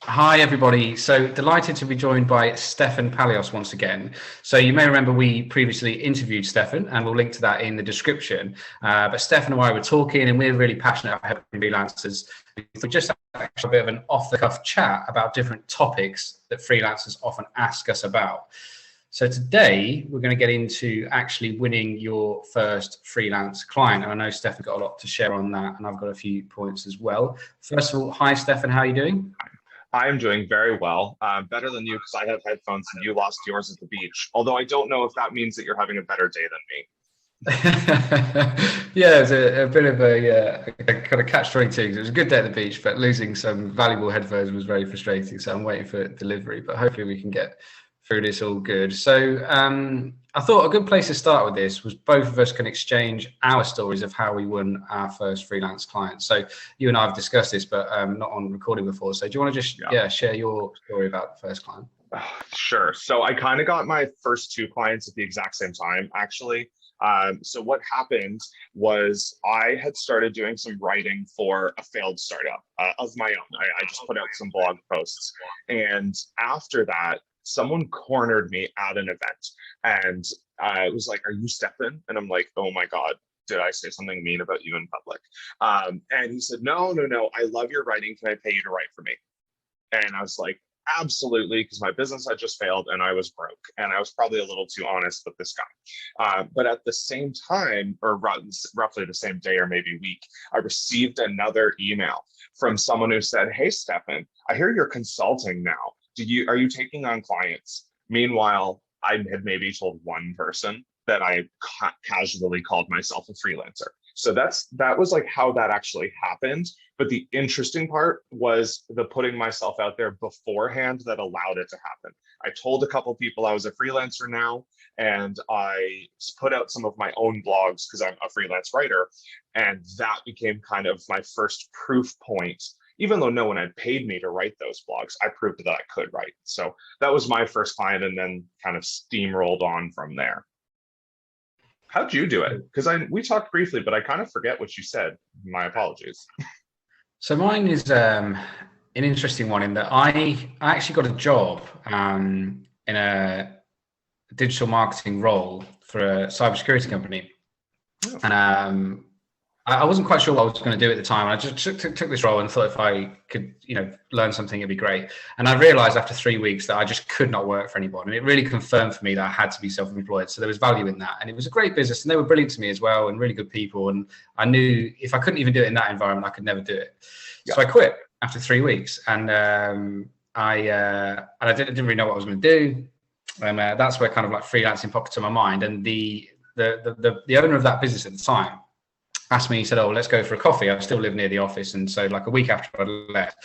Hi, everybody. So delighted to be joined by Stefan Palios once again. So you may remember we previously interviewed Stefan, and we'll link to that in the description. But Stefan and I were talking, and we're really passionate about helping freelancers. We just had a bit of an off-the-cuff chat about different topics that freelancers often ask us about. So today we're going to get into actually winning your first freelance client. And I know Stefan got a lot to share on that, and I've got a few points as well. First of all, hi, Stefan. How are you doing? I'm doing very well, better than you because I have headphones and you lost yours at the beach. Although I don't know if that means that you're having a better day than me. Yeah, it was a bit of a kind of catch-22. It was a good day at the beach, but losing some valuable headphones was very frustrating. So I'm waiting for delivery, but hopefully we can get through this all good. So I thought a good place to start with this was both of us can exchange our stories of how we won our first freelance client. So you and I have discussed this, but not on recording before. So do you want to just Yeah. share your story about the first client? Sure. So I kind of got my first two clients at the exact same time, actually. So what happened was I had started doing some writing for a failed startup of my own. I just put out some blog posts. And after that, someone cornered me at an event and it was like, "Are you Stefan?" And I'm like, "Oh my God, did I say something mean about you in public?" And he said, "No, no, no. I love your writing. Can I pay you to write for me?" And I was like, absolutely, because my business had just failed and I was broke. And I was probably a little too honest with this guy. But at the same time, or roughly the same day or maybe week, I received another email from someone who said, "Hey, Stefan, I hear you're consulting now. Are you taking on clients?" Meanwhile, I had maybe told one person that I casually called myself a freelancer. So that was like how that actually happened. But the interesting part was the putting myself out there beforehand that allowed it to happen. I told a couple people I was a freelancer now, and I put out some of my own blogs because I'm a freelance writer. And that became kind of my first proof point. Even though no one had paid me to write those blogs, I proved that I could write. So that was my first client, and then kind of steamrolled on from there. How'd you do it? Because we talked briefly, but I kind of forget what you said. My apologies. So mine is an interesting one in that I actually got a job in a digital marketing role for a cybersecurity company, Oh, and I wasn't quite sure what I was going to do at the time. I just took this role and thought if I could, learn something, it'd be great. And I realized after 3 weeks that I just could not work for anyone. And it really confirmed for me that I had to be self-employed. So there was value in that. And it was a great business and they were brilliant to me as well and really good people. And I knew if I couldn't even do it in that environment, I could never do it. yeah. So I quit after 3 weeks and I didn't really know what I was going to do. And that's where kind of like freelancing popped into my mind. And the owner of that business at the time asked me, he said, "Oh, let's go for a coffee." I still live near the office. And so like a week after I left,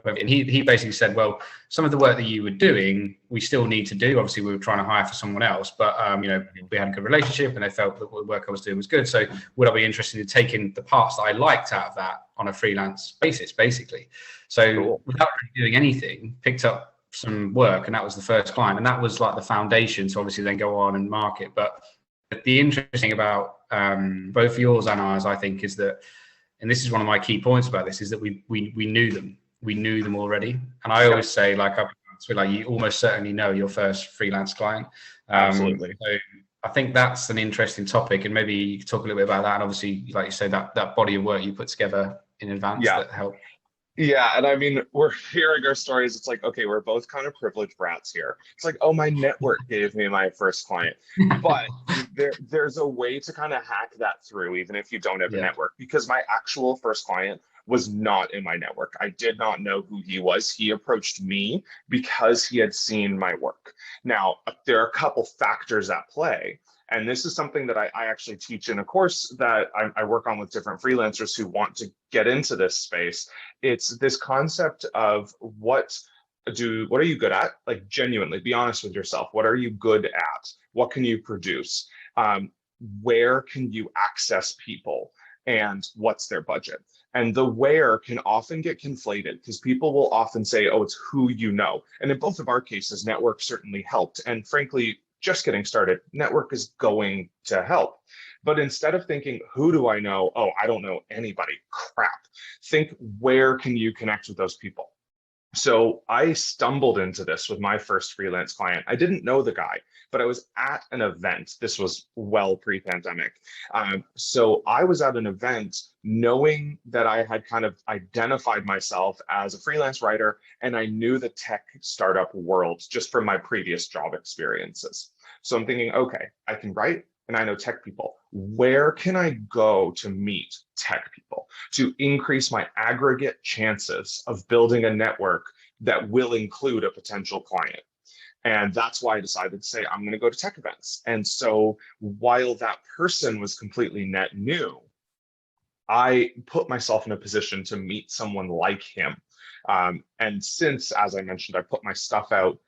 and he basically said, "Well, some of the work that you were doing, we still need to do. Obviously, we were trying to hire for someone else, but we had a good relationship, and they felt that the work I was doing was good. So, would I be interested in taking the parts that I liked out of that on a freelance basis, basically?" So, Cool. without really doing anything, picked up some work, and that was the first client, and that was like the foundation. So, obviously, then go on and market. But the interesting about both yours and ours, I think, is that, and this is one of my key points about this, is that we knew them. We knew them already. And I Yeah, always say, like, you almost certainly know your first freelance client. absolutely. So I think that's an interesting topic. And maybe you could talk a little bit about that. And obviously, like you say, that body of work you put together in advance Yeah. that helped. Yeah. And I mean, we're hearing our stories. It's like, okay, we're both kind of privileged brats here. It's like, oh, my network gave me my first client. But there's a way to kind of hack that through, even if you don't have a Yeah. network, because my actual first client was not in my network. I did not know who he was. He approached me because he had seen my work. Now, there are a couple factors at play. And this is something that I actually teach in a course that I work on with different freelancers who want to get into this space. It's this concept of what are you good at? Like, genuinely, be honest with yourself. What are you good at? What can you produce? Where can you access people? And what's their budget? And the where can often get conflated because people will often say, "Oh, it's who you know." And in both of our cases, network certainly helped. And frankly, just getting started, network is going to help. But instead of thinking, "Who do I know?" "Oh, I don't know anybody." Crap. Think, where can you connect with those people? So I stumbled into this with my first freelance client. I didn't know the guy, but I was at an event. This was well pre-pandemic. So I was at an event knowing that I had kind of identified myself as a freelance writer, and I knew the tech startup world just from my previous job experiences. So I'm thinking, okay, I can write and I know tech people. Where can I go to meet tech people to increase my aggregate chances of building a network that will include a potential client? And that's why I decided to say, I'm going to go to tech events. And so while that person was completely net new, I put myself in a position to meet someone like him. And since, as I mentioned, I put my stuff out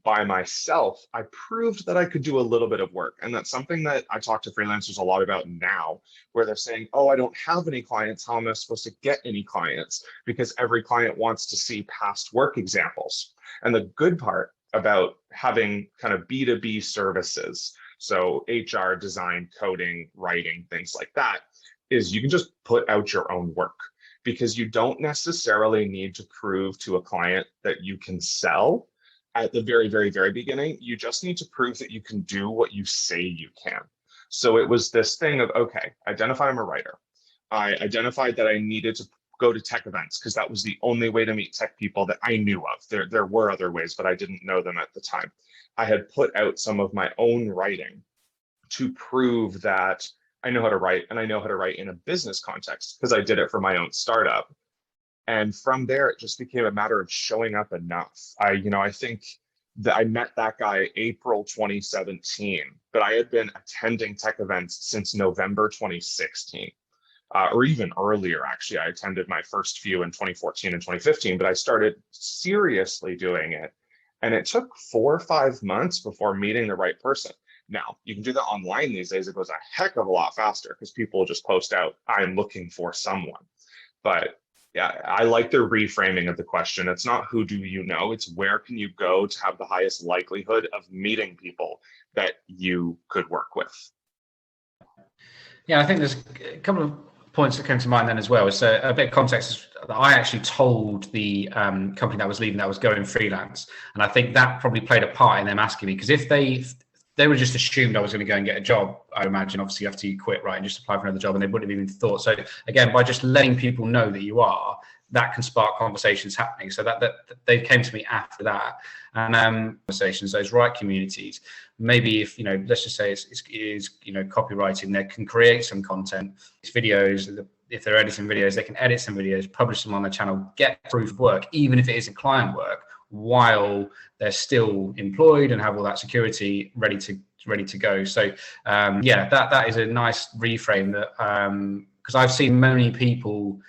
by myself, I proved that I could do a little bit of work. And that's something that I talk to freelancers a lot about now, where they're saying, oh, I don't have any clients. How am I supposed to get any clients? Because every client wants to see past work examples. And the good part about having kind of B2B services, so HR, design, coding, writing, things like that, is you can just put out your own work, because you don't necessarily need to prove to a client that you can sell at the very, very, very beginning. You just need to prove that you can do what you say you can. So it was this thing of, okay, identify I'm a writer. I identified that I needed to go to tech events because that was the only way to meet tech people that I knew of. There were other ways, but I didn't know them at the time. I had put out some of my own writing to prove that I know how to write, and I know how to write in a business context because I did it for my own startup. And from there, it just became a matter of showing up enough. I think that I met that guy April 2017, but I had been attending tech events since November 2016, or even earlier, actually. I attended my first few in 2014 and 2015, but I started seriously doing it. And it took 4 or 5 months before meeting the right person. Now, you can do that online these days. It goes a heck of a lot faster because people just post out, I'm looking for someone. But yeah, I like the reframing of the question. It's not who do you know, it's where can you go to have the highest likelihood of meeting people that you could work with. Yeah, I think there's a couple of points that came to mind then as well. So a bit of context is that I actually told the company that was leaving that I was going freelance. And I think that probably played a part in them asking me, because if they would just assumed I was going to go and get a job, I imagine, obviously after you quit, right, and just apply for another job, and they wouldn't have even thought. So again, by just letting people know that you are, that can spark conversations happening. So that they came to me after that, and conversations, those right communities. Maybe if, let's just say it is copywriting, they can create some content, videos. If they're editing videos, they can edit some videos, publish them on their channel, get proof of work, even if it isn't client work, while they're still employed and have all that security ready to go. So that is a nice reframe, that because I've seen many people,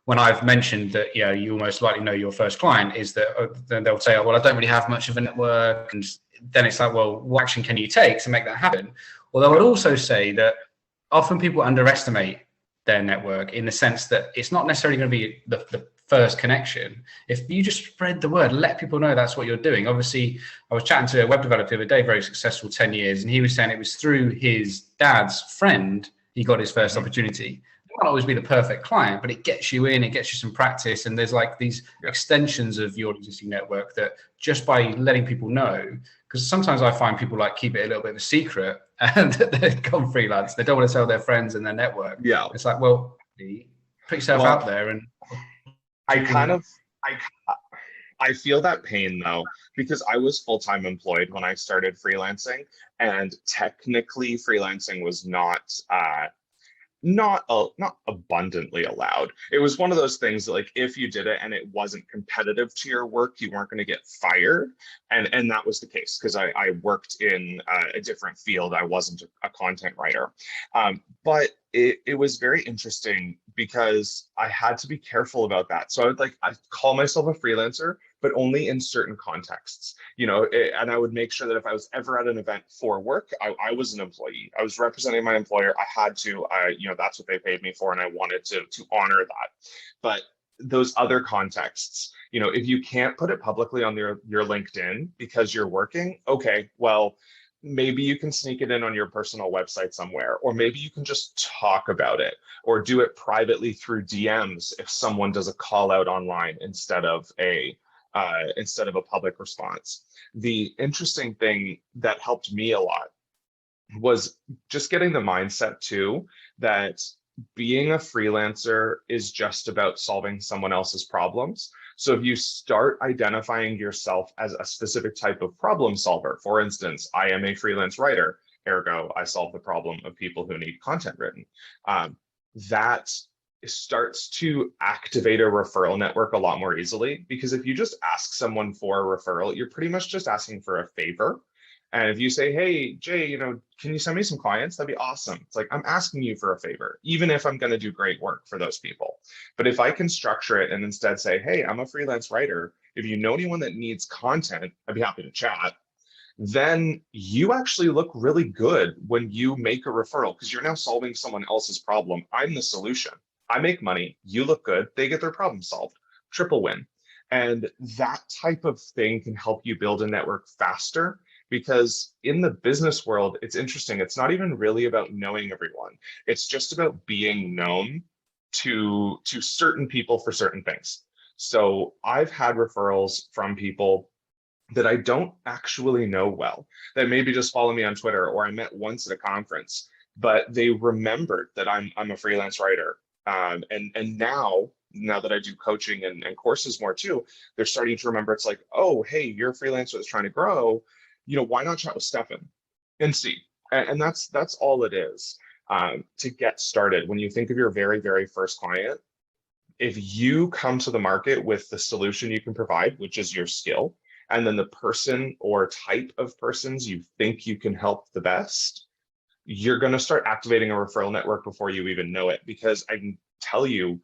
when I've mentioned that you most likely know your first client, is that then they'll say, oh, well, I don't really have much of a network, and then it's like, well, what action can you take to make that happen? Although I'd also say that often people underestimate their network, in the sense that it's not necessarily going to be the first connection. If you just spread the word, let people know that's what you're doing. Obviously, I was chatting to a web developer the other day, very successful, 10 years, and he was saying it was through his dad's friend he got his first opportunity. It might not always be the perfect client, but it gets you in, it gets you some practice, and there's like these extensions of your existing network that just by letting people know, because sometimes I find people like keep it a little bit of a secret and they've gone freelance. They don't want to tell their friends and their network. Yeah. It's like, well, put yourself out there. And I feel that pain though, because I was full-time employed when I started freelancing, and technically freelancing was not abundantly allowed. It was one of those things that, like, if you did it and it wasn't competitive to your work, you weren't going to get fired. And that was the case, because I worked in a different field. I wasn't a content writer. But it was very interesting because I had to be careful about that. So I call myself a freelancer, but only in certain contexts, and I would make sure that if I was ever at an event for work, I was an employee. I was representing my employer. I had to, that's what they paid me for, and I wanted to honor that. But those other contexts, if you can't put it publicly on your LinkedIn because you're working, okay, well, maybe you can sneak it in on your personal website somewhere, or maybe you can just talk about it, or do it privately through DMs if someone does a call out online instead of a instead of a public response. The interesting thing that helped me a lot was just getting the mindset too that being a freelancer is just about solving someone else's problems. So if you start identifying yourself as a specific type of problem solver, for instance, I am a freelance writer, ergo, I solve the problem of people who need content written. That starts to activate a referral network a lot more easily, because if you just ask someone for a referral, you're pretty much just asking for a favor. And if you say, hey, Jay, can you send me some clients? That'd be awesome. It's like, I'm asking you for a favor, even if I'm going to do great work for those people. But if I can structure it and instead say, hey, I'm a freelance writer. If you know anyone that needs content, I'd be happy to chat. Then you actually look really good when you make a referral, because you're now solving someone else's problem. I'm the solution. I make money. You look good. They get their problem solved. Triple win. And that type of thing can help you build a network faster. Because in the business world, it's interesting. It's not even really about knowing everyone. It's just about being known to certain people for certain things. So I've had referrals from people that I don't actually know well, that maybe just follow me on Twitter, or I met once at a conference, but they remembered that I'm a freelance writer. And now that I do coaching and courses more too, they're starting to remember. It's like, oh, hey, you're a freelancer that's trying to grow. Why not chat with Stefan and see? And that's all it is to get started. When you think of your very, very first client, if you come to the market with the solution you can provide, which is your skill, and then the person or type of persons you think you can help the best, you're going to start activating a referral network before you even know it. Because I can tell you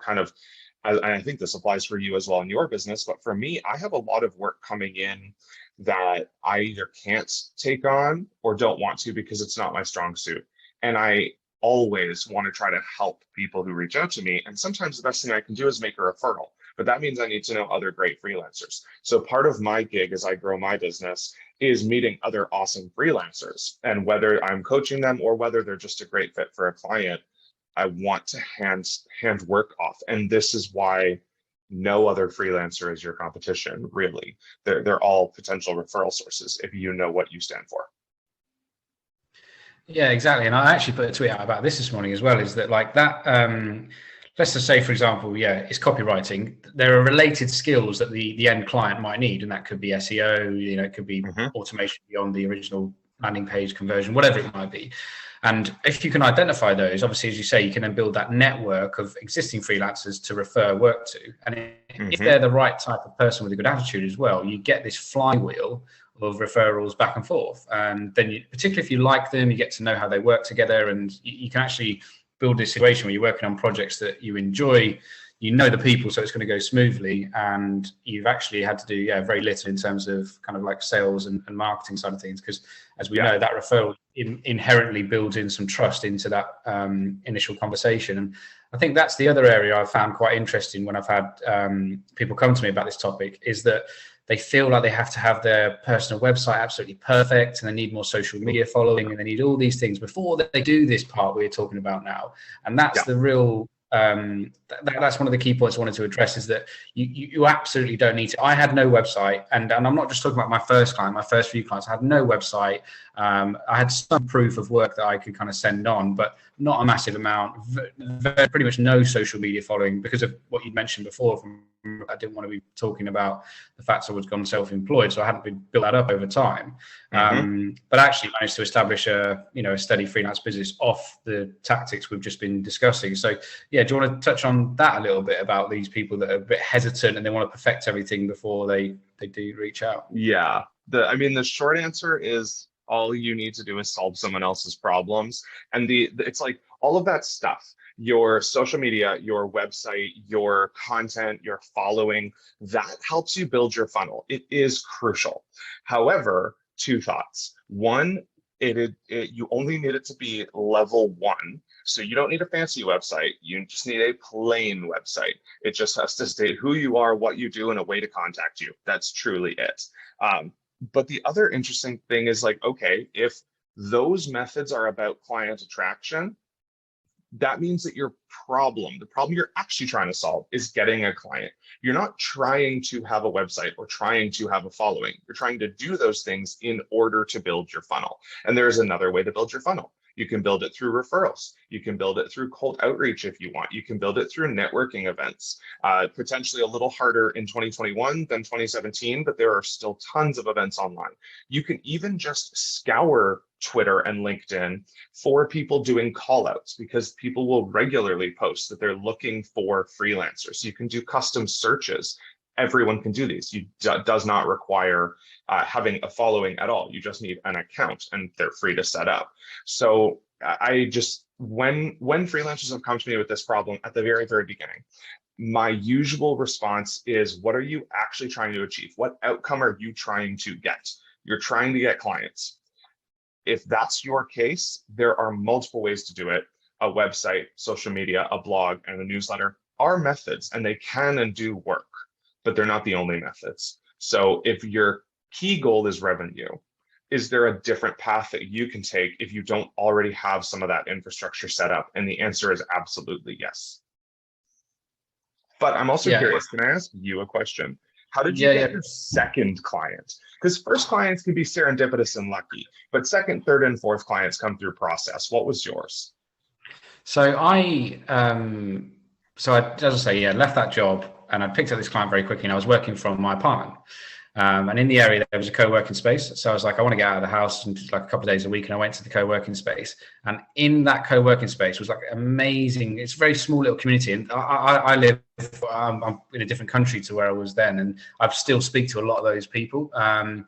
and I think this applies for you as well in your business, but for me, I have a lot of work coming in that I either can't take on or don't want to because it's not my strong suit. And I always want to try to help people who reach out to me. And sometimes the best thing I can do is make a referral, but that means I need to know other great freelancers. So part of my gig as I grow my business is meeting other awesome freelancers. And whether I'm coaching them or whether they're just a great fit for a client, I want to hand work off. And this is why no other freelancer is your competition, really. They're all potential referral sources if you know what you stand for. Yeah, exactly. And I actually put a tweet out about this morning as well, is that like that, let's just say, for example, it's copywriting. There are related skills that the end client might need, and that could be SEO, it could be automation beyond the original landing page conversion, whatever it might be. And if you can identify those, obviously, as you say, you can then build that network of existing freelancers to refer work to. And if they're the right type of person with a good attitude as well, you get this flywheel of referrals back and forth. And then particularly if you like them, you get to know how they work together, and you can actually build this situation where you're working on projects that you enjoy, the people, so it's going to go smoothly, and you've actually had to do very little in terms of kind of like sales and marketing side of things, because as we know, that referral inherently builds in some trust into that initial conversation. And I think that's the other area I've found quite interesting when I've had people come to me about this topic, is that they feel like they have to have their personal website absolutely perfect, and they need more social media following, and they need all these things before they do this part we're talking about now. And that's the real that's one of the key points I wanted to address, is that you absolutely don't need to. I had no website, and I'm not just talking about my first client, my first few clients. I had no website. I had some proof of work that I could kind of send on, but not a massive amount. Pretty much no social media following, because of what you mentioned before. I didn't want to be talking about the fact I was gone self-employed, so I hadn't been built that up over time. But actually managed to establish a steady freelance business off the tactics we've just been discussing. So do you want to touch on that a little bit, about these people that are a bit hesitant and they want to perfect everything before they do reach out? Yeah, the short answer is all you need to do is solve someone else's problems. And it's like all of that stuff, your social media, your website, your content, your following, that helps you build your funnel. It is crucial. However, two thoughts. One, you only need it to be level 1. So you don't need a fancy website. You just need a plain website. It just has to state who you are, what you do, and a way to contact you. That's truly it. But the other interesting thing is, like, okay, if those methods are about client attraction, that means that the problem you're actually trying to solve is getting a client. You're not trying to have a website or trying to have a following. You're trying to do those things in order to build your funnel. And there's another way to build your funnel. You can build it through referrals. You can build it through cold outreach if you want. You can build it through networking events. Potentially a little harder in 2021 than 2017, but there are still tons of events online. You can even just scour Twitter and LinkedIn for people doing call outs, because people will regularly post that they're looking for freelancers. You can do custom searches. Everyone can do these. Does not require having a following at all. You just need an account, and they're free to set up. So I just, when freelancers have come to me with this problem at the very, very beginning, my usual response is, what are you actually trying to achieve? What outcome are you trying to get? You're trying to get clients. If that's your case, there are multiple ways to do it. A website, social media, a blog, and a newsletter are methods, and they can and do work, but they're not the only methods. So if your key goal is revenue, is there a different path that you can take if you don't already have some of that infrastructure set up? And the answer is absolutely yes. But I'm also curious, can I ask you a question? How did you get your second client? Because first clients can be serendipitous and lucky, but second, third, and fourth clients come through process. What was yours? So as I say, left that job and I picked up this client very quickly, and I was working from my apartment. And in the area, there was a co-working space. So I was like, I want to get out of the house, and like a couple of days a week. And I went to the co-working space. And in that co-working space was like amazing. It's a very small little community. And I live, I'm in a different country to where I was then. And I still speak to a lot of those people. And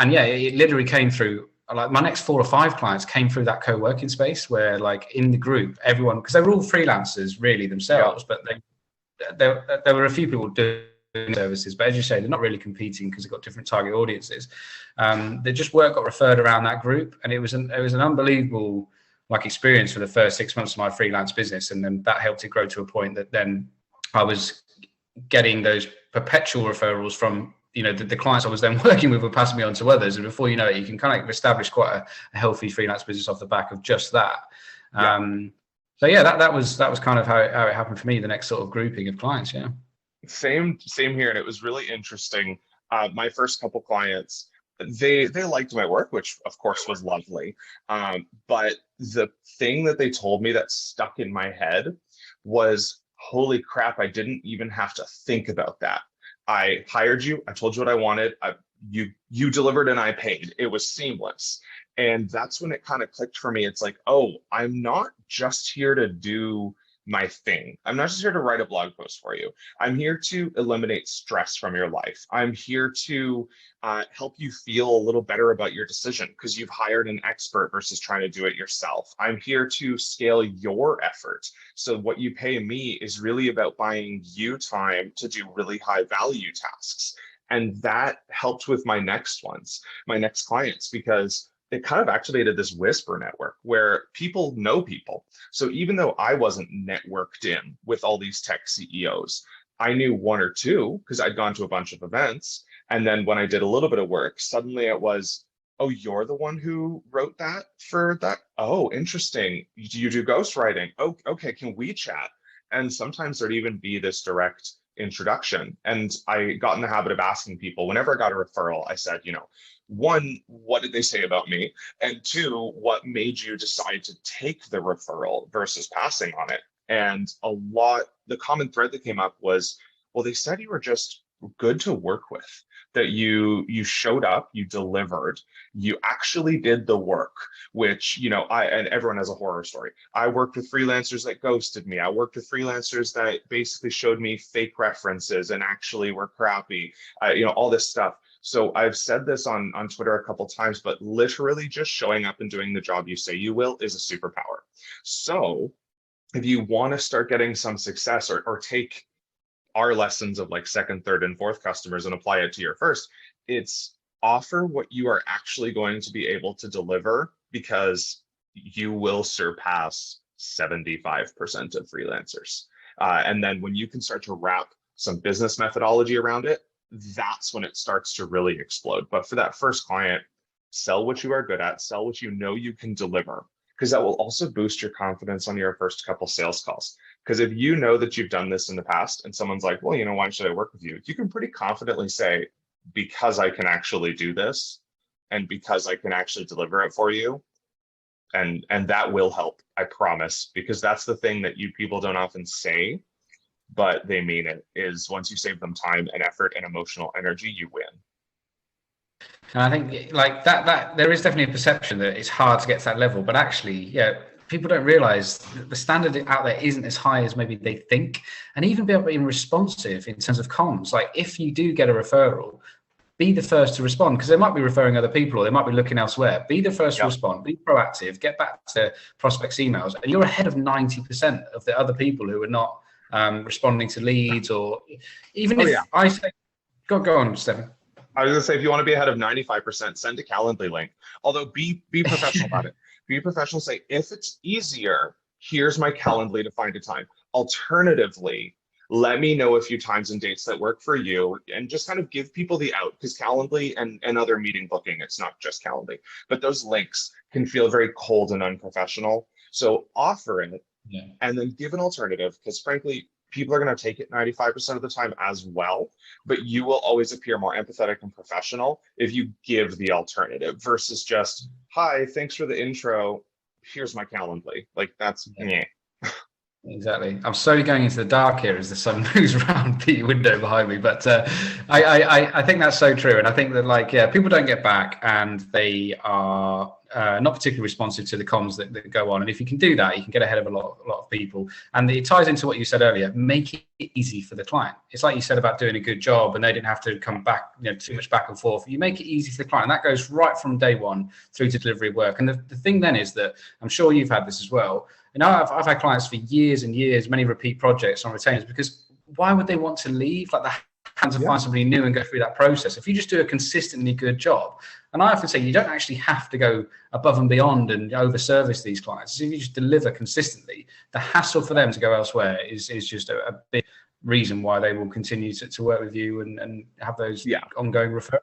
yeah, it literally came through. Like my next 4 or 5 clients came through that co-working space, where like in the group, everyone, because they were all freelancers really themselves, but there were a few people doing services, but as you say, they're not really competing because they've got different target audiences. They just work got referred around that group, and it was an unbelievable like experience for the first 6 months of my freelance business, and then that helped it grow to a point that then I was getting those perpetual referrals from the clients I was then working with were passing me on to others, and before you know it, you can kind of establish quite a healthy freelance business off the back of just that. So yeah, that was kind of how it happened for me. The next sort of grouping of clients, yeah. Same here, and it was really interesting. My first couple clients, they liked my work, which of course was lovely. But the thing that they told me that stuck in my head was, holy crap, I didn't even have to think about that. I hired you, I told you what I wanted, you delivered, and I paid. It was seamless. And that's when it kind of clicked for me. It's like, oh, I'm not just here to do my thing. I'm not just here to write a blog post for you. I'm here to eliminate stress from your life. I'm here to help you feel a little better about your decision because you've hired an expert versus trying to do it yourself. I'm here to scale your effort. So what you pay me is really about buying you time to do really high value tasks. And that helped with my next clients, because it kind of activated this whisper network where people know people. So even though I wasn't networked in with all these tech CEOs, I knew 1 or 2 because I'd gone to a bunch of events. And then when I did a little bit of work, suddenly it was, oh, you're the one who wrote that for that? Oh, interesting. Do you do ghostwriting? Oh, okay, can we chat? And sometimes there'd even be this direct introduction. And I got in the habit of asking people, whenever I got a referral, I said, 1, what did they say about me? And 2, what made you decide to take the referral versus passing on it? And the common thread that came up was, well, they said you were just good to work with, that you showed up, you delivered, you actually did the work, which, and everyone has a horror story. I worked with freelancers that ghosted me. I worked with freelancers that basically showed me fake references and actually were crappy, all this stuff. So I've said this on Twitter a couple times, but literally just showing up and doing the job you say you will is a superpower. So if you want to start getting some success or take our lessons of like second, third, and fourth customers and apply it to your first, it's offer what you are actually going to be able to deliver, because you will surpass 75% of freelancers. And then when you can start to wrap some business methodology around it, that's when it starts to really explode. But for that first client, sell what you are good at, sell what you know you can deliver, because that will also boost your confidence on your first couple sales calls. Because if you know that you've done this in the past and someone's like, well, why should I work with you? You can pretty confidently say, because I can actually do this and because I can actually deliver it for you. And that will help, I promise, because that's the thing that you people don't often say, but they mean it, is once you save them time and effort and emotional energy, you win. And I think like that there is definitely a perception that it's hard to get to that level, but actually, yeah, people don't realize the standard out there isn't as high as maybe they think. And even being responsive in terms of comms, like if you do get a referral, be the first to respond, because they might be referring other people or they might be looking elsewhere. Be the first to respond, be proactive, get back to prospects' emails, and you're ahead of 90% of the other people who are not responding to leads. Or even I say, go on, Stefan. I was going to say, if you want to be ahead of 95%, send a Calendly link. Although be professional about it. Be professional. Say, if it's easier, here's my Calendly to find a time. Alternatively, let me know a few times and dates that work for you, and just kind of give people the out, because Calendly and other meeting booking, it's not just Calendly, but those links can feel very cold and unprofessional. So offer it and then give an alternative, because frankly, people are going to take it 95% of the time as well, but you will always appear more empathetic and professional if you give the alternative versus just, hi, thanks for the intro, here's my Calendly. Like that's Exactly. I'm slowly going into the dark here as the sun moves around the window behind me. But I think that's so true. And I think that people don't get back, and they are not particularly responsive to the comms that go on. And if you can do that, you can get ahead of a lot of people. And it ties into what you said earlier, make it easy for the client. It's like you said about doing a good job and they didn't have to come back, too much back and forth. You make it easy for the client. And that goes right from day one through to delivery work. And the thing then is that, I'm sure you've had this as well, I've had clients for years and years, many repeat projects on retainers, because why would they want to leave? Like, they have to find somebody new and go through that process. If you just do a consistently good job, and I often say you don't actually have to go above and beyond and over service these clients. If you just deliver consistently, the hassle for them to go elsewhere is just a big reason why they will continue to work with you and have those ongoing referrals.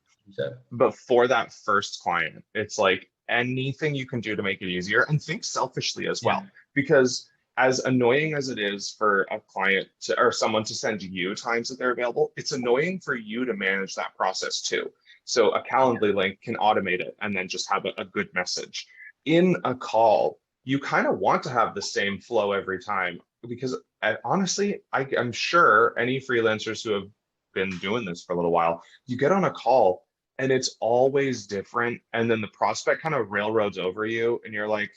But for that first client, it's like anything you can do to make it easier, and think selfishly as well. Because as annoying as it is for a client or someone to send you times that they're available, it's annoying for you to manage that process too. So a Calendly link can automate it and then just have a good message. In a call, you kind of want to have the same flow every time, because honestly, I'm sure any freelancers who have been doing this for a little while, you get on a call and it's always different. And then the prospect kind of railroads over you and you're like,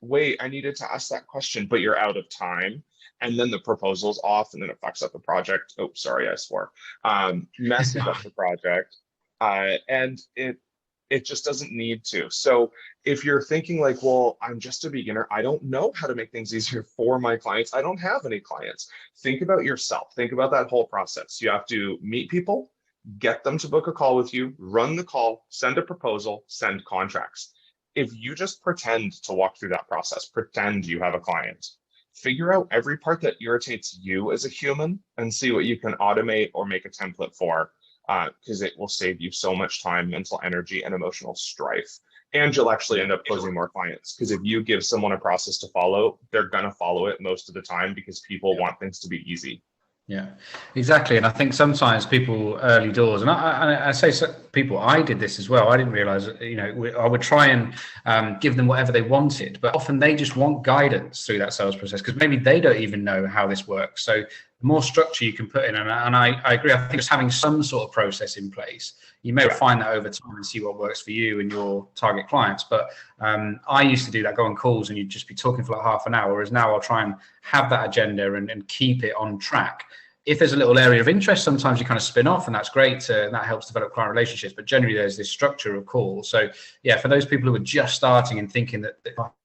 wait, I needed to ask that question, but you're out of time. And then the proposal's off and then it fucks up the project. Oh, sorry, I swore. Messes up the project. And it just doesn't need to. So if you're thinking like, well, I'm just a beginner, I don't know how to make things easier for my clients, I don't have any clients. Think about yourself. Think about that whole process. You have to meet people, get them to book a call with you, run the call, send a proposal, send contracts. If you just pretend to walk through that process, pretend you have a client, figure out every part that irritates you as a human and see what you can automate or make a template for, because it will save you so much time, mental energy, and emotional strife. And you'll actually end up closing more clients, because if you give someone a process to follow, they're going to follow it most of the time because people want things to be easy. Yeah, exactly. And I think sometimes people early doors, and I say people, I did this as well. I didn't realize, I would try and give them whatever they wanted, but often they just want guidance through that sales process because maybe they don't even know how this works. So the more structure you can put in, and I agree, I think just having some sort of process in place, you may find that over time and see what works for you and your target clients. But I used to do that, go on calls and you'd just be talking for like half an hour, whereas now I'll try and have that agenda and keep it on track. If there's a little area of interest, sometimes you kind of spin off, and that's great. And that helps develop client relationships. But generally, there's this structure of calls. So, yeah, for those people who are just starting and thinking that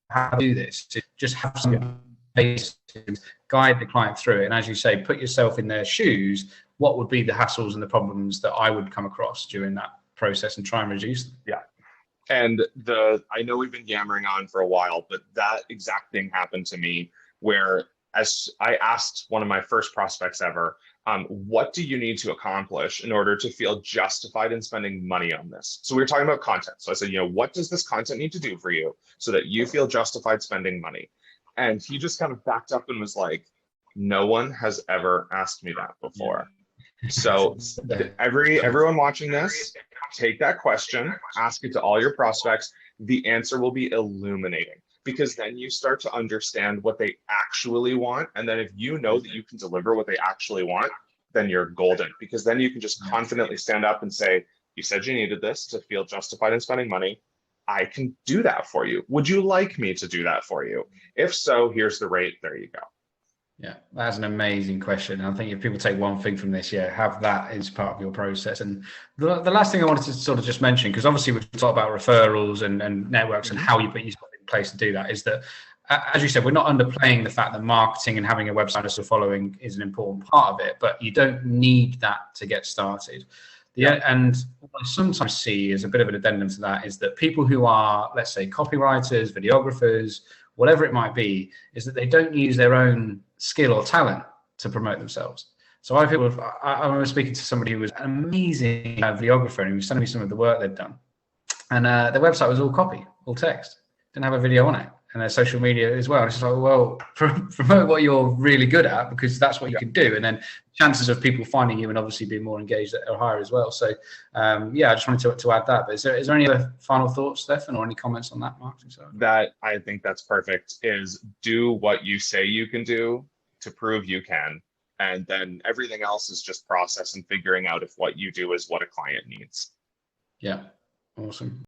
how to do this, to just have some base to guide the client through it. And as you say, put yourself in their shoes. What would be the hassles and the problems that I would come across during that process, and try and reduce them? Yeah. And I know we've been yammering on for a while, but that exact thing happened to me where, as I asked one of my first prospects ever, What do you need to accomplish in order to feel justified in spending money on this? So we were talking about content. So I said, what does this content need to do for you so that you feel justified spending money? And he just kind of backed up and was like, no one has ever asked me that before. So everyone watching this, take that question, ask it to all your prospects. The answer will be illuminating, because then you start to understand what they actually want. And then if you know that you can deliver what they actually want, then you're golden, because then you can just confidently stand up and say, you said you needed this to feel justified in spending money. I can do that for you. Would you like me to do that for you? If so, here's the rate. There you go. Yeah, that's an amazing question. I think if people take one thing from this, have that as part of your process. And the last thing I wanted to sort of just mention, because obviously we've talked about referrals and networks and how you put yourself in place to do that, is that, as you said, we're not underplaying the fact that marketing and having a website as a following is an important part of it, but you don't need that to get started. And what I sometimes see as a bit of an addendum to that is that people who are, let's say, copywriters, videographers, whatever it might be, is that they don't use their own skill or talent to promote themselves. So I remember speaking to somebody who was an amazing videographer, and he was sending me some of the work they'd done. And their website was all copy, all text, didn't have a video on it, and their social media as well. And it's just like, well, promote what you're really good at, because that's what you can do. And then chances of people finding you and obviously being more engaged are higher as well. So I just wanted to add that. But is there any other final thoughts, Stefan, or any comments on that, Mark? That, I think that's perfect, is do what you say you can do to prove you can. And then everything else is just process and figuring out if what you do is what a client needs. Yeah, awesome.